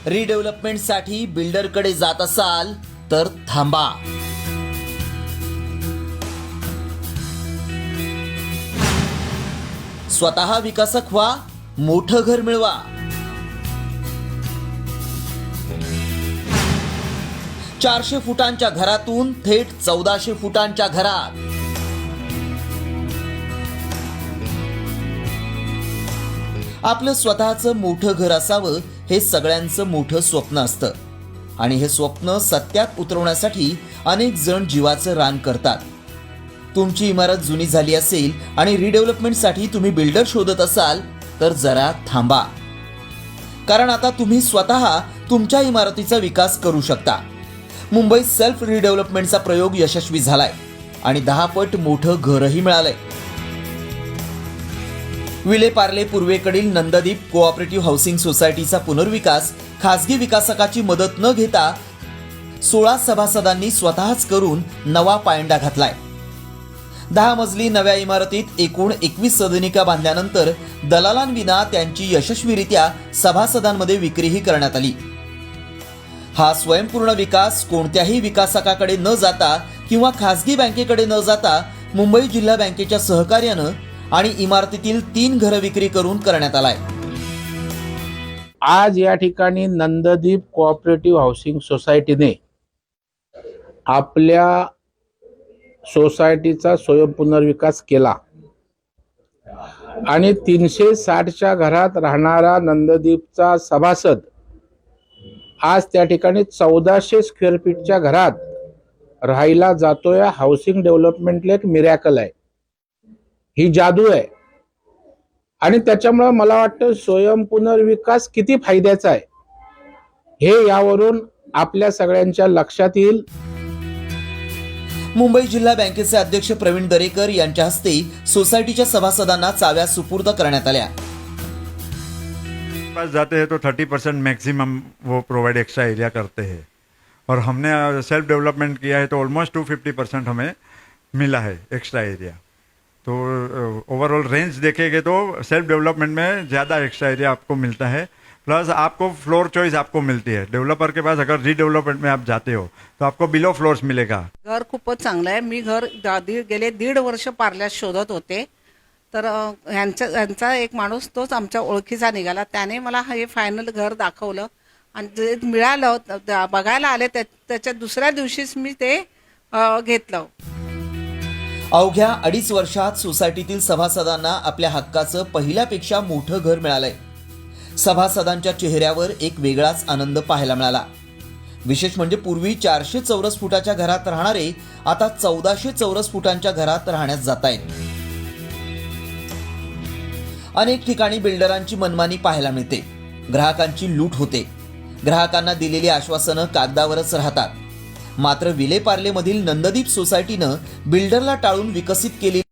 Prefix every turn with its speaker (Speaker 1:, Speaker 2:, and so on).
Speaker 1: रिडेव्हलपमेंटसाठी बिल्डरकडे जात असाल तर थांबा. स्वतः विकासक व्हा, मोठं घर मिळवा. चारशे फुटांच्या घरातून थेट 1400 फुटांच्या घरात. आपलं स्वतःचं मोठं घर असावं हे सगळ्यांचं मोठं स्वप्न असतं आणि हे स्वप्न सत्यात उतरवण्यासाठी अनेक जण जीवाचं रान करतात. तुमची इमारत जुनी झाली असेल आणि रिडेव्हलपमेंटसाठी तुम्ही बिल्डर शोधत असाल तर जरा थांबा, कारण आता तुम्ही स्वतः तुमच्या इमारतीचा विकास करू शकता. मुंबईत सेल्फ रिडेव्हलपमेंटचा प्रयोग यशस्वी झालाय आणि 10 पट मोठं घरही मिळालंय. विले पार्ले पूर्वेकडील नंददीप कोऑपरेटिव्ह हाऊसिंग सोसायटीचा पुनर्विकास खासगी विकासकाची मदत न घेता 16 सभासदांनी स्वतःच करून नवा पायंडा घातलाय. 10 मजली नव्या इमारतीत एकूण 21 सदनिका बांधल्यानंतर दलालांविना त्यांची यशस्वीरित्या सभासदांमध्ये विक्रीही करण्यात आली. हा स्वयंपूर्ण विकास कोणत्याही विकासकाकडे न जाता किंवा खासगी बँकेकडे न जाता मुंबई जिल्हा बँकेच्या सहकार्यानं आणि इमारतीतील 3 घरं विक्री करून करण्यात आलाय.
Speaker 2: आज या ठिकाणी नंददीप कोऑपरेटिव्ह हाऊसिंग सोसायटीने आपल्या सोसायटीचा स्वयंपुनर्विकास केला आणि 360च्या घरात राहणारा नंददीपचा सभासद आज त्या ठिकाणी 1400 स्क्वेअर फीटच्या घरात राहायला जातोय. हाऊसिंग डेव्हलपमेंटला एक मिरॅकल आहे, ही जादू आहे. आणि त्याच्यामुळे मला वाटतं स्वयंपुनर्विकास किती फायद्याचा आहे हे यावरून आपल्या सगळ्यांच्या लक्षात येईल.
Speaker 1: मुंबई जिल्हा बँकेचे अध्यक्ष प्रवीण दरेकर यांच्या हस्ते सोसायटीच्या सभासदांना चाव्या सुपूर्द करण्यात आल्या.
Speaker 3: पास जाते हैं तो 30% मैक्सिमम वो प्रोवाइड एक्स्ट्रा एरिया करते हैं और हमने सेल्फ डेवलपमेंट किया है तो ऑलमोस्ट 250% हमें मिला है एक्स्ट्रा एरिया. तो ओवरऑल रेंज देखेंगे तो सेल्फ डेवलपमेंट में ज़्यादा एक्स्ट्रा एरिया आपको मिलता है, प्लस आपको फ्लोर चॉइस आपको मिलती है. डेवलपर के पास अगर रीडेवलपमेंट में आप जाते हो तो आपको बिलो फ्लोर्स मिलेगा.
Speaker 4: घर खूपच चांगलं आहे. मी घर गेले 1.5 वर्ष पार्ल्यात शोधत होते, तर ह्यांचा एक माणूस तोच आमच्या ओळखीचा निघाला. त्याने मला हे फायनल घर दाखवलं आणि जे मिळालं बघायला आले त्याच्या दुसऱ्या दिवशीच मी ते घेतलं.
Speaker 1: अवघ्या 2.5 वर्षात सोसायटीतील सभासदांना आपल्या हक्काचं पहिल्यापेक्षा मोठं घर मिळालंय. सभासदांच्या चेहऱ्यावर एक वेगळाच आनंद पाहायला मिळाला. विशेष म्हणजे पूर्वी 400 चौरस फुटाच्या घरात राहणारे आता 1400 चौरस फुटांच्या घरात राहण्यास जात आहेत. अनेक ठिकाणी बिल्डरांची मनमानी पाहायला मिळते, ग्राहकांची लूट होते. ग्राहकांना दिलेली आश्वासनं कागदावरच राहतात. मात्र विले पार्लेमधील नंददीप सोसायटीनं बिल्डरला टाळून विकसित केलेली